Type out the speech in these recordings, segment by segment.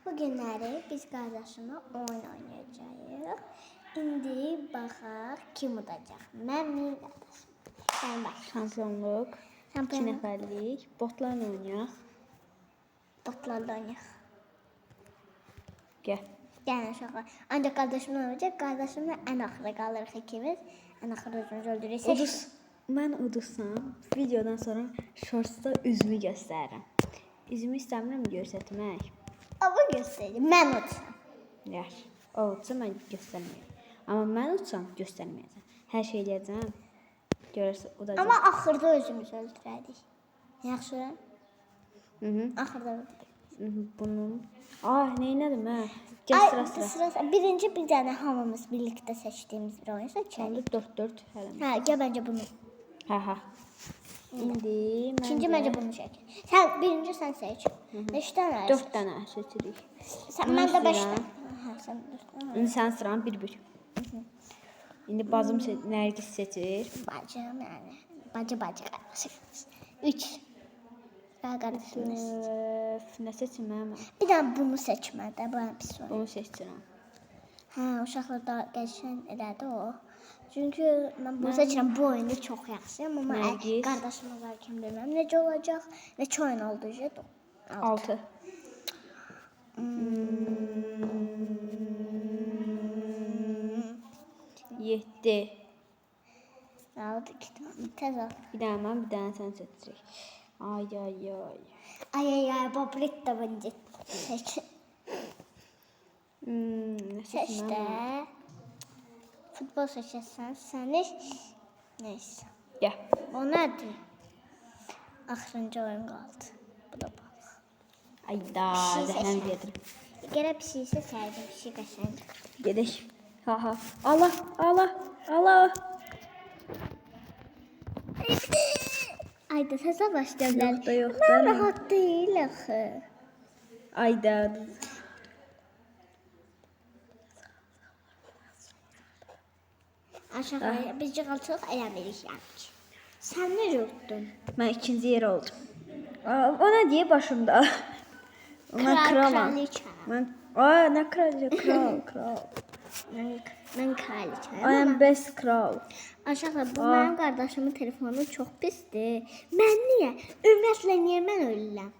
Bugünləri biz qardaşımla oyun oynayacağıq. İndi baxaq kim udacaq. Mən min qardaşım. Sən bax. Şampiyonluq, 2 nəfərlik, botlarla oynayaq. Botlarla oynayaq. Gəl. Gəlin uşaqlar. Ancaq qardaşımla oynayacaq. Qardaşımla ən axıra qalırıq ikimiz. Ən axıra özümüzü öldürürük. Mən udursam, videodan sonra shortsda üzümü göstərirəm. Üzümü istəmirəm göstərmək. Amma göstərəcəm. Mən udsam. Yaxşı. O udsa mən göstərməyəcəm. Amma mən udsam göstərməyəcəm. Hər şey eləyəcəm. Görərsə udacaq. Amma axırda özümüzü öldürərik. Yaxşı? Axırda öldürərik. Bunun... neynədim mən? Gəl sıra. Birinci bir dənə hamımız birlikdə seçdiyimiz bir oyun seçərik. 4-4 hələ. Hə, gəl məncə bunu. Hə. İndi mən İkinci məncə bunu çək. Sən birinci sən seç. 5 dənə. 4 dənə seçirik. Mən də 5 dənə. Hə, sən 4 dənə. İndi sən sıran 1-1. İndi bacım Nərgis seçir. Bacım yəni. Bacı qardaşı. 3. Qardaşınız. Nə seçim mən? Bir dənə bunu seçmədə, bu ən pis oyun. Bunu seçirəm. Hə, uşaqlar da qəşəng elədi o. Çünki mən bunu seçirəm, bu oyunu çox yaxşıyam. Amma qardaşımız var kim bilməm necə olacaq. Neçə oyun oldu? 6. Yeddi. Aldı 2 dənə. Tez al. Bir dənə mən, bir dənə sən seçirik. Ay. Ay, babrik da bence. Seç. Seç də. Futbol seçərsən, səni neysə. Gəl. O nədir? Axırıncı oyun qaldı. Bu da balıq. Ayda, zəhləm gedir. Gərək pişiksə sərdim, pişik qəşəng. Gedək. Ha. Allah. Ayda təzə başlayırlar. Yoxda. Mən rahat deyil axı. Ayda. Aşağıya biz çıxaltıq eləmirik yəni. Sən necə utdun? Mən ikinci yer oldum. O nə deyə başımda? Mən kralam. Nə kraliçə? Kral. Mən kraliçəyəm. I am best kral. Aşağıya bu mənim qardaşımın telefonu çox pisdir. Mən niyə? Ümumiyyətlə niyə mən ölürəm?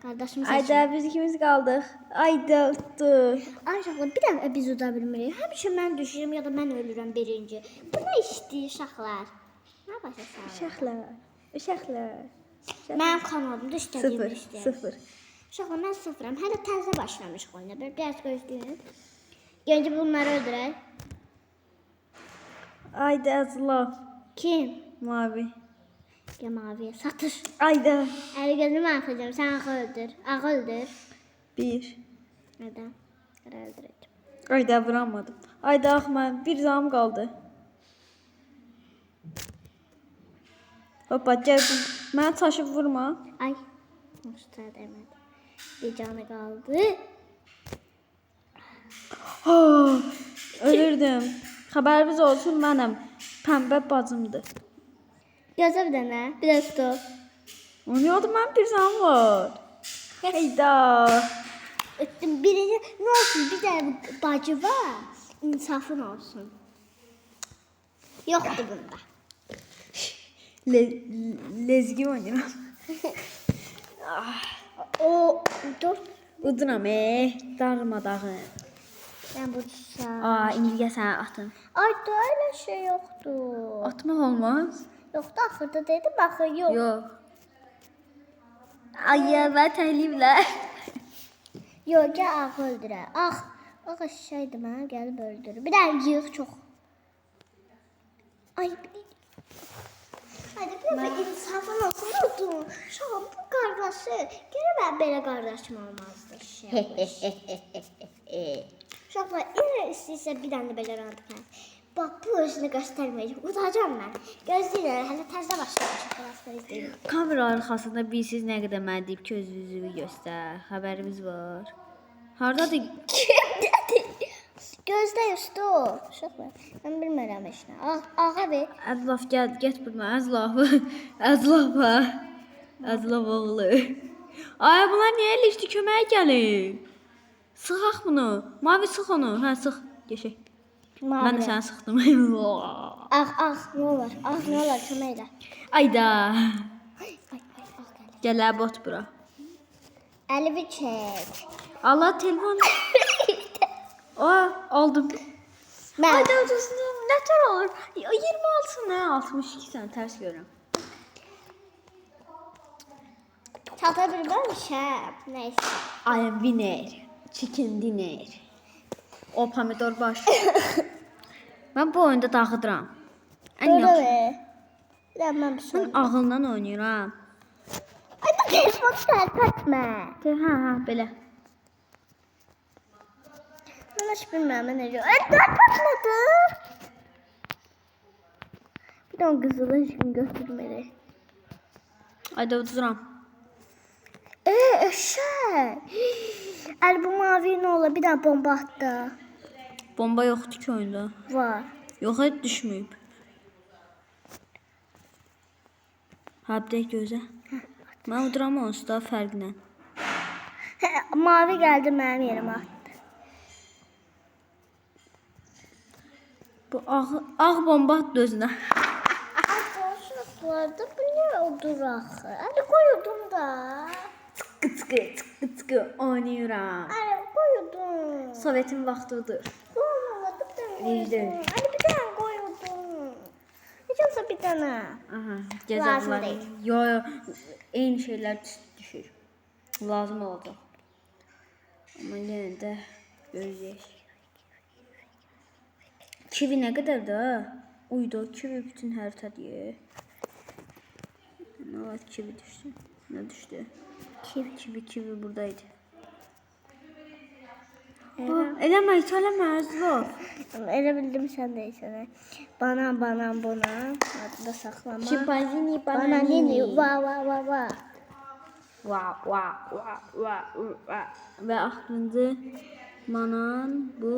Qardaşım seçim. Ayda biz ikimiz qaldıq. Ayda utdu. Aşağıya bir dəfə biz uda bilmirik. Həmişə mən düşürəm ya da mən ölürəm birinci. Bu nə işdir uşaqlar? Nə başa salır? Uşaqlar. Mənim kanalımda istədiyim 0. Uşaqlar mən 0-am. Hələ təzə başlamışıq oyuna. Biraz gözləyin. Gəncə bunları öldürək. Ayda azla. Kim? Mavi. Ya maviyə satır. Ayda. Əli gözümü atacağım. Sən ağı öldür. Ağı öldür. 1. Nədən? Qara öldürəcəm. Ayda vuramadım. Ayda mən bir zam qaldı. Hoppa gəl. Mən taşı vurma. Ay. Usta demədi. Bir canı qaldı. Ölürdüm. Xəbəriniz olsun, mənəm. Pəmbə bacımdır. Gözə bir dənə. Bir də stop. Oynadım, mən bir zam var. Heyda. Ötdüm. Birinci nə olsun? Bir dənə bacı var. İnsafın olsun. Yoxdur bunda. Lezgi oynayıram. O dur. Udunam, darmadağın. Mən bu düşəm. İndi gəl sənə atın. Ay da elə şey yoxdur. Atmaq olmaz. Yoxdur axırda dedim, axı yox. Yox. Ay ya, mən təhliyimlər. Yox, gəl ağı öldürə. Ağı şeydir mənə gəlib öldürür. Bir dənə yığ çox. Ay, hadi bir insafın olsun oldum. Şahan bu qardaşı. Gərək mən belə qardaşım olmazdı. Uşaqlar, istəyirsə bir dənə belə randıqlar. Bax, bu özünü göstərməyəcəm. Udacam mən. Gözləyirlər, hələ təzə başlayacaq. Kamera arxasında bilsiz nə qədər mən deyib ki, özünüzü göstər. Xəbərimiz var. Hardadır? Kimdədir? Gözlə üstü o. Uşaqlar, mən bilmirəm heç nə. Ağa ver. Əzlaf gəl, get buradan. Əzlaf oğlu. Ay, bunlar niyə ilişdi? Köməyə gəlin. Sıxaq bunu. Mavi sıx onu. Hə, sıx. Geçək. Mən də səni sıxdım. Ne olur? Ne olur? Kömək elə. Ayda. Ay, gəldi. Gəl bot bura. Əlimi çək. Allah telefon. Aldım. Mən. Ayda ucuzunu nətər olur? 26 nə? 62 sən tərs görürəm. Çata bilməmişəm. Neyse. I am winner. Chicken dinner. O pomidor baş. Mən bu oyunda dağıdıram. Ən Doğru yaxşı. be. Bir də mən bir şey. Mən ağıldan oynayıram. Ay bu telefonu tərpətmə. Hə, belə. Mən heç bilmirəm necə. Ay tərpətmədi. Bir də o qızılı heç kim götürməyək. Ayda uduram. Eşək. Əl bu mavi nə ola? Bir dənə bomba atdı. Bomba yoxdur ki oyunda. Var. Yox, heç düşməyib. Habdə gözə. Mən uduram onsuz da fərqlə. Mavi gəldi mənim yerimə atdı. Bu ağ bomba atdı özünə. Arkadaşlar bu ne olur axı? Hadi koyudum da. Çıqı oynayıram. Hadi koyudum. Sovetin vaxtıdır. Vicdan. Hadi bir tane koyudum. Hiç olsa bir tane. Aha, Lazım cəzalar. deyil. Yo, eyni şeylər düşür. Lazım olacaq. Amma yenə də gözləyək. Kivi nə qədər də? Uydu, kivi bütün həritədir. Nə var, kivi düşdü. Nə düşdü? Kivi buradaydı. Eləmə, eləmə. Elə bildim sən deyirsən. Banan buna. Adını saxlama. Çimpanzini, Bananini. Va. Va. Və axırıncı banan bu.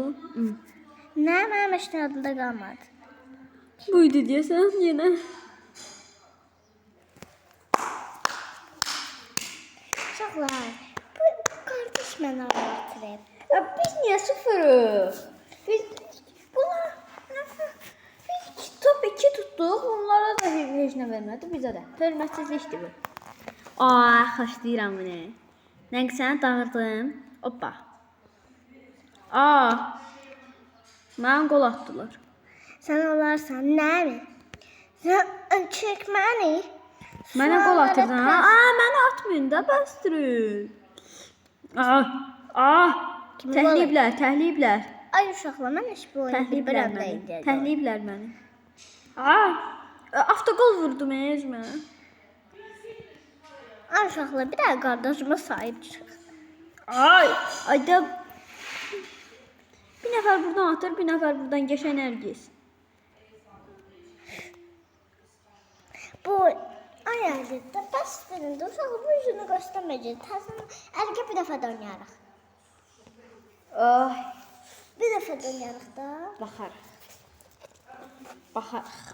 Nə mənim heç nə adında qalmadı. Buydu deyəsən yenə. Uşaqlar, bu qardaş mənə anlatırıb. Biz niyə sıfırıq? Biz top 2 tutduq, onlara da heç nə vermədi, bizə də. Hörmətsizlikdir bu. Xoşlayıram bunu. Nəinki səni dağırdım. Hoppa. Mənə qol atdılar. Sən olarsan nəmi? Sən çək məni. Mənə qol atırdın. Mənə atmayın da, bəsdirin. Təhliyiblər. Ay uşaqlar, mən heç bu oyunu bilmirəm də indi. Təhliyiblər məni. Avtogol vurdum özümə. Ay uşaqlar, bir də qardaşıma sahib çıx. Ayda bir nəfər buradan atır, bir nəfər buradan geçən Nərgiz. Bu ay əldə bəs verin də uşaqlar bu yüzünü göstərməyəcək. Təzən əlgə bir dəfə də oynayarıq. Bir dəfə də oynayarıq da. Baxarıq.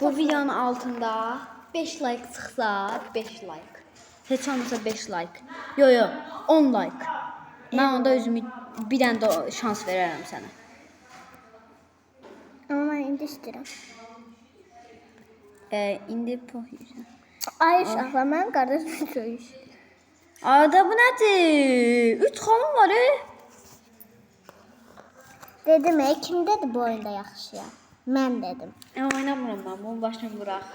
Bu videonun altında 5 like çıxsa, 5 like. Heç olmasa 5 like. Yo, 10 like. Mən onda özümü bir dənə də şans verərəm sənə. Amma mən indi istəyirəm. İndi poxuyursan. Ay uşaqlar, mən qardaşım söyüş. Ada bu nədir? 3 xanım var. Dedim, kim dedi bu oyunda yaxşıyam? Mən dedim. Oynamıram mən, bunu başına bıraq.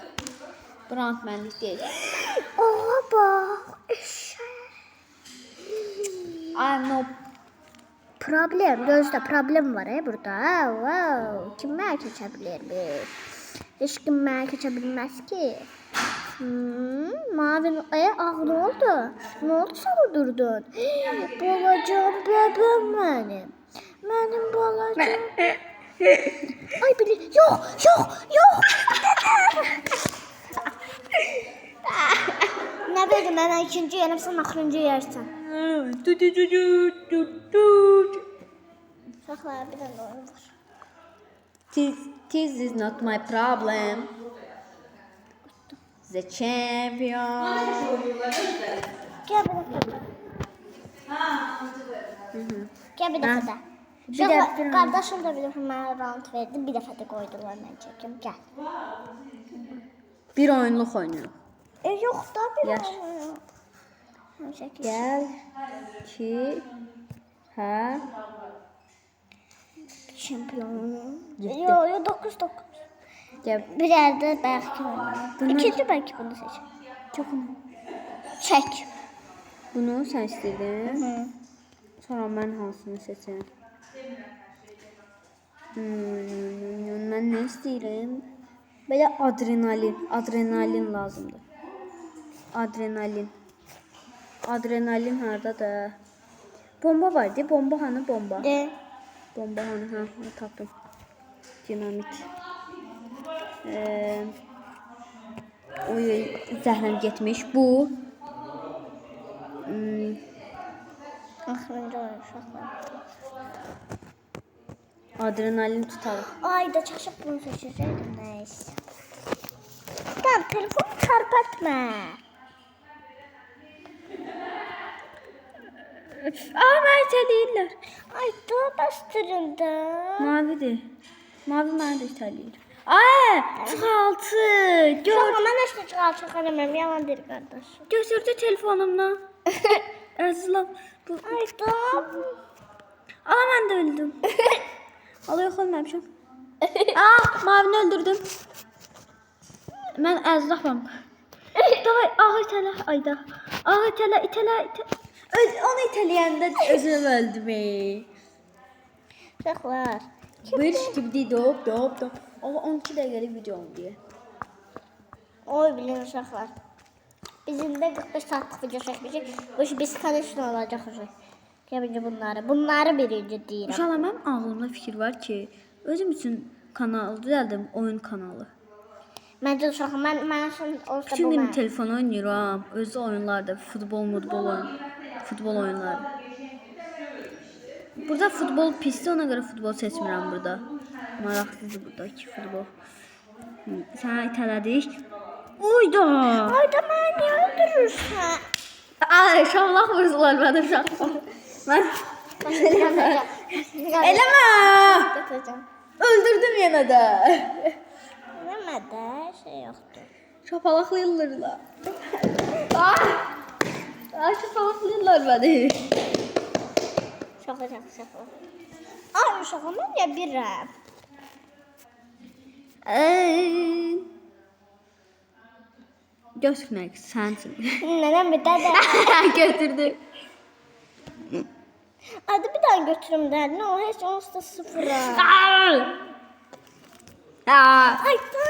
Brand mənlik deyil. Oha bax, eşək. No. Problem, gözdə problem var burada. Wow, kim mənə keçə bilir? Heç kim mənə keçə bilməz ki. Mavi, ağ nə oldu? Nə oldu sən durdun? Balacam bəbəm mənim. Mənim balacam. Ay bilir, yox. Nə bildim, mən ikinci yerim, sən axırıncı yersən. Uşaqlar, bir dənə oyun var. This is not my problem. The champion. Gəl bir dəfə. Gel bir dəfə də. Bir dəfə. Qardaşım da bir dəfə mənə rant verdi. Bir dəfə də qoydular mən çəkim. Gəl. Bir oyunluq oynayırıq. Yox da bir Yaş. Gəl ki, hə, Şampiyonum. Yeddi. Yo 9. gəl. Bir yerde belki oynayalım. İkinci belki bunu seç. Çox onu. Çek. Bunu sən istədin. Hı. Sonra mən hansını seçəm? Mən nə istəyirəm? Belə adrenalin lazımdır. Adrenalin hardadır? Bomba var deyə, bomba hanı bomba? De. Bomba hanı, hə, onu tapdım. Dinamit. Oy, zəhləm getmiş. Bu. Axırıncı oyun uşaqlar. Adrenalin tutarıq. Ay da çaşıp bunu seçecektim neyse. Tamam telefonu çarpatma. Mənə itələyirlər. Ay daha bastırın da. Mavidir. Mavi mənə də itələyir. Ay, çıxaltı. Gör. Sonra mən işte çıkarım yalan değil kardeşim. Götürdü telefonumdan. Əzizlam. Bu. Ay da. Ala mən də öldüm. Ala yox olmamışam. Mavini öldürdüm. Mən əzizlam. Davay, ağa itələ. Ayda. Ağa itələ. Onu itələyəndə özüm öldüm. Uşaqlar. Bir gibi dop. Allah 12 dəqiqəlik videom diye. Oy bilin uşaqlar. Bizim de 45 saatlik video çəkmişik. Bu iş biz kanalına olacaq uşaq. Gəbincə bunları birinci deyirəm. Uşaqlar, mənim ağlımda fikir var ki, özüm üçün kanal düzəldim, oyun kanalı. Məncə uşaqlar, mən üçün olsa Bütün bu gün mən. telefon oynayıram, özü oyunlarda, futbol oyunları. Burada futbol pisdir, ona görə futbol seçmirəm burada. Maraqsızdır buradakı futbol. Sənə itələdik. Uyda! Ay da mən niyə öldürürsən? Ay, şamlaq vurdular mənim uşaqlar. Mən eləmə! Götürəcəm. Öldürdüm yenə də. Eləmə də şey yoxdur. Şapalaqlayırlar. Ay, şapalaqlayırlar məni. Şaka. Ay uşaqlar, mən ya birəm. Götürmək sənsin. Nənəm bir də də. Götürdüm. Hadi bir daha götürüm də. Ne o heç onsuz da sıfıra. Ay da.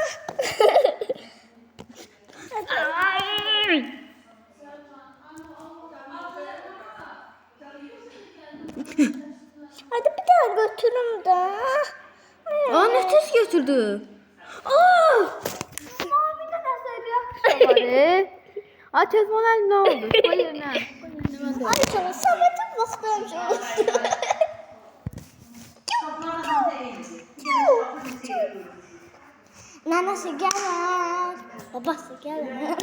Hadi bir daha götürüm də. Aa, ne tez götürdü? Mavine nasıl yapışıyorlar? Aa, telefon elimde oldu. Koy yerine. Ay canım Samet'in vaxtım Nanası gələr, babası gələr.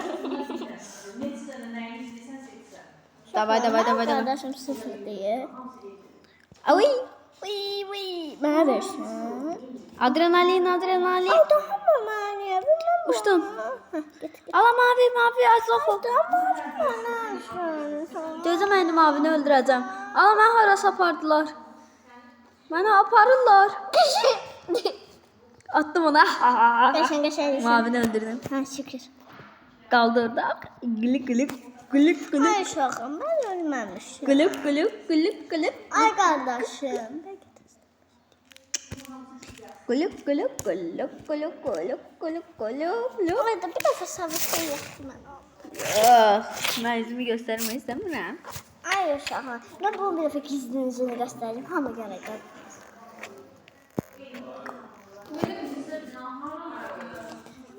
Davay. Qardaşım sıfır deyir. Ay, mənə versin. Adrenalin. Ay daha mı mənə? Uçtum. Git. Ala mavi azlafı. Gözüm indi mavini öldürəcəm. Ala mən harasa apardılar. Məni aparırlar. Attım ona. Qəşəng. Mavini öldürdüm. Ha şükür. Qaldı orada. Gülük. Ay uşağım mən ölməmişim. Gülük. Ay qardaşım. Gülük. Orada bir dəfə savuşda yoxdur mən. Mən üzümü göstərmək istəmirəm. Ay uşağım. Nə bu bir dəfə gizlinizi göstəreyim. Hamı gələcək.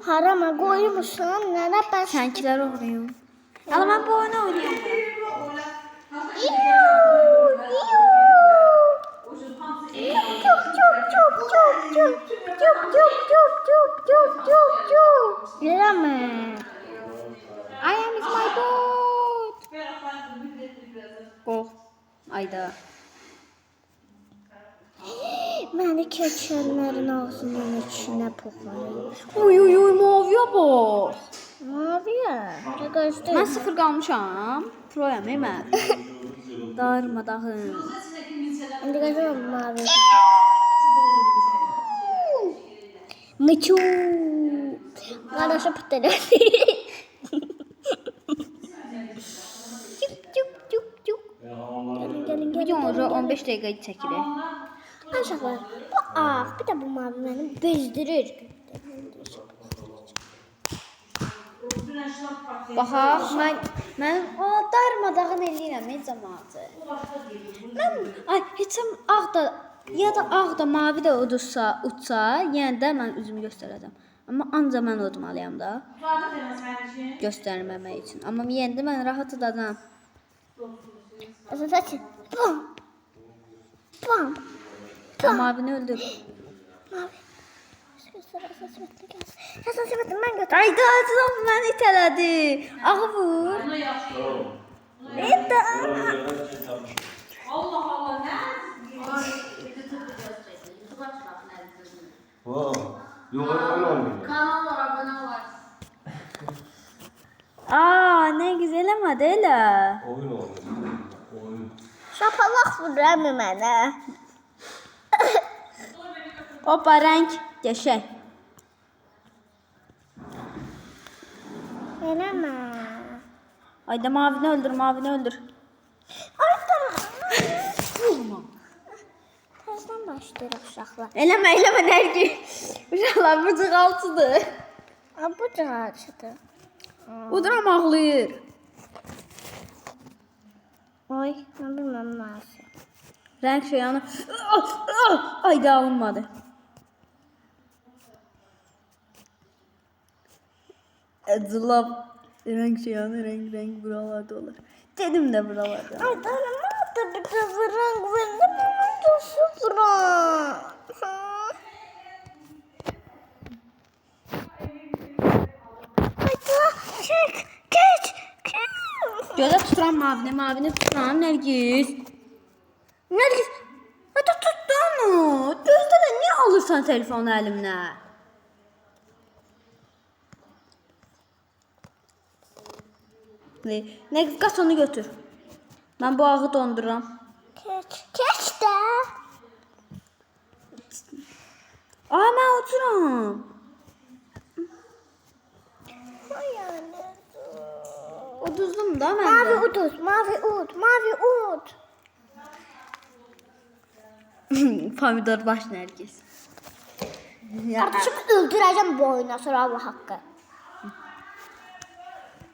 Harama qoymuşam, nənə bəs. Sənkilər oğruyum. Ala mən bu oyunu oynayıram. Eləmə. I am is my boat. Qorx. Ayda. Məni keçənlərin ağzının içinə poxlayır. Oy, maviyə bax. Maviyə. Mən Göstər. 0 qalmışam. Proyam mən. Darmadağın. İndi gəzəm mavi. Miçu. Qardaşa pıtırır. Cuk. Gəlin. Videomuzu 15 dəqiqə çəkirik. Aşağılar. Bu ağ, bir də bu mavi məni bezdirir. Baxaq, mən darmadağın eləyirəm cəmaatı. Mən heç ağ da ya da ağ da mavi də uçsa, yenə də mən üzümü göstərəcəm. Amma ancaq mən udmalıyam da. Göstərməmək üçün. Amma yenə də mən rahat udacağam. Saçın. Bam. Mavini öldür. Mavi. Saçın mən götür. Ayda acıdan mən itələdi. Ağı vur. Allah ne? Yok öyle olmuyor. Kanal var, abone var. Ne güzel ama değil ha. Oyun oynuyor. Oyun. Şapalaq vururam mənə. Hoppa renk geçey. Eləmə. Ayda mavini öldür. Ay tamam. Təzdən başlayırıq uşaqlar. Eləmə Nərgi. Uşaqlar bu cığaltıdır. Bu cığacıdır. Uduram ağlayır. Oy, mən bilməm nasıl. Renk şeyanı. Ayda alınmadı. Acılab. Renk şeyanı renk buralarda olur. Dedim de buralarda. Ay tanımadı bir de renk verdim ama da sıfıra. Çek, geç. Göze tuturam mavini tuturam Nergis. Hadi tuttu onu. Gözde de niye alırsan telefonu elimle? Nergis kaç onu götür. Ben bu ağı donduram. Geç de. Ben oturam. Uduzdum da ben Mavi de. uduz, mavi ud. Pomidor baş Nergis. Kardeşimi öldüreceğim bu oyuna sonra Allah hakkı.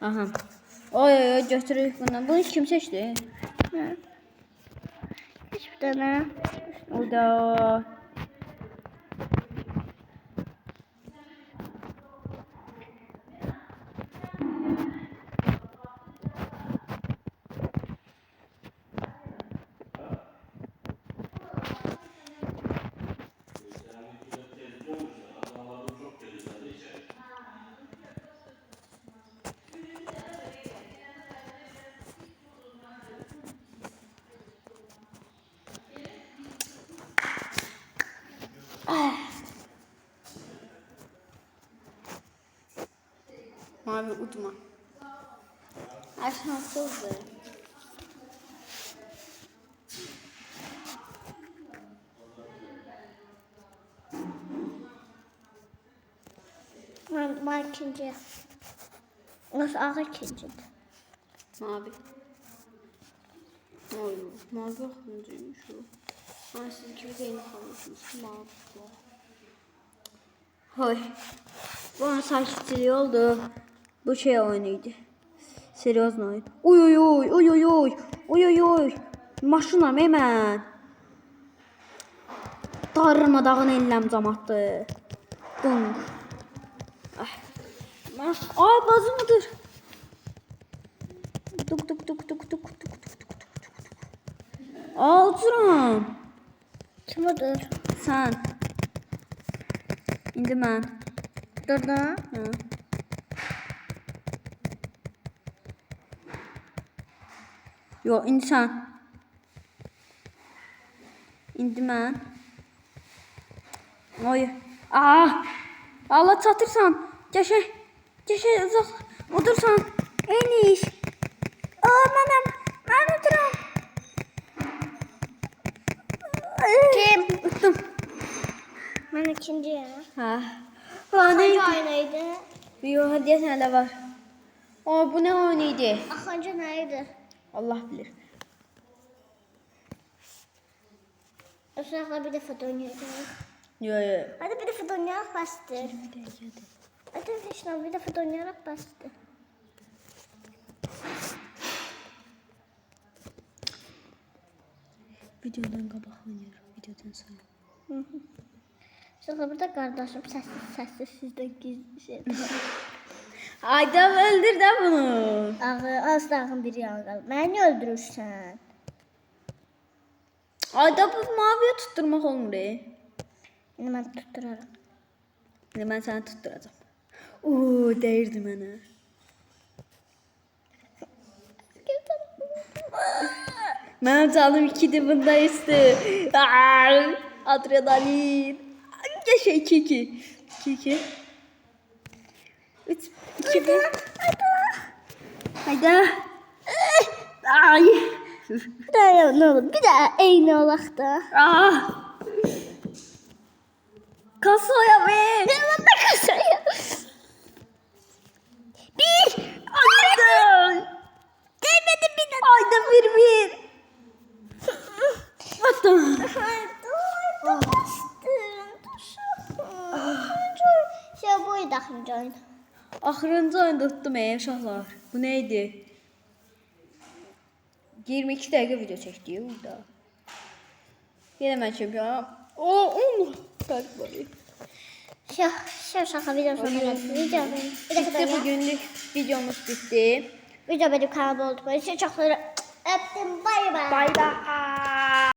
Aha. Oy götürürük bundan. Bunu kim seçti? Hiçbir tane. O da. Mavi udma. Aşansızdı. Ben ikinci. Nasıl ağa ikinci? Mavi. Mavi akıncıymış o. Siz gibi zeyni kalmışsınız. Mavi. Hoy. Bunun sakitçiliği oldu. Bu şey oyunuydu. Seriyoz oyun. Oy. Maşınam hemen. Darmadağın elləm camaatdı. Bum. Ay bazı mıdır? Tuk. Oturam. Kim odur? Sen. İndi mən. Durdu. Hı. Yo, indi sən. İndi mən. Oy. Ah. Allah çatırsan. Geçe uzaq. Otursan. Eniş. Mən oturam. Kim? Utdum. Ben ikinciyim. Ha. Hangi aynaydı? Yo, deyəsən hələ var. Bu nə oyun idi? Axıncı neydi? Allah bilir. Uşaqla bir dəfə də oynayacağıq. Yo. Hadi bir dəfə də oynayaq, bəsdir. Hadi Vişna, bir dəfə də oynayaraq bəsdir. Videodan qabaq oynayırıq, videodan sonra. Uşaqla burada qardaşım səssiz sizdən gizli şey. Ayda öldür də bunu. Az dağın bir yanı qalıb. Məni niyə öldürürsən? Ayda bu maviyə tutturmaq olmur. İndi mən tutduraram. İndi mən səni tutturacağam. Dəyirdi mənə. Mənim canım 2'dir bunda üstü. Adrenalin. Yaşa 2-2. 3 2-1. Hayda. Ay. Ne olur? Bir daha eyni olaq da. Kasaya be. Ne var da kasaya? Bir. Ayda. Değmedi bir de. Ayda 1-1. Attım. Dur, bastın. Şey buydu axırıncı oyun. Axırıncı oyunda tuttum uşaqlar. Bu nə idi? 22 dəqiqə video çəkdik burada. Yenə mən çempionam. Fərq var. Şey uşaqla video sonra video benim. Bir dakika Bitti da bugünlük videomuz bitti. video benim kanalda oldu. Böyle şey çok öptüm. Bay bay. Bay bay.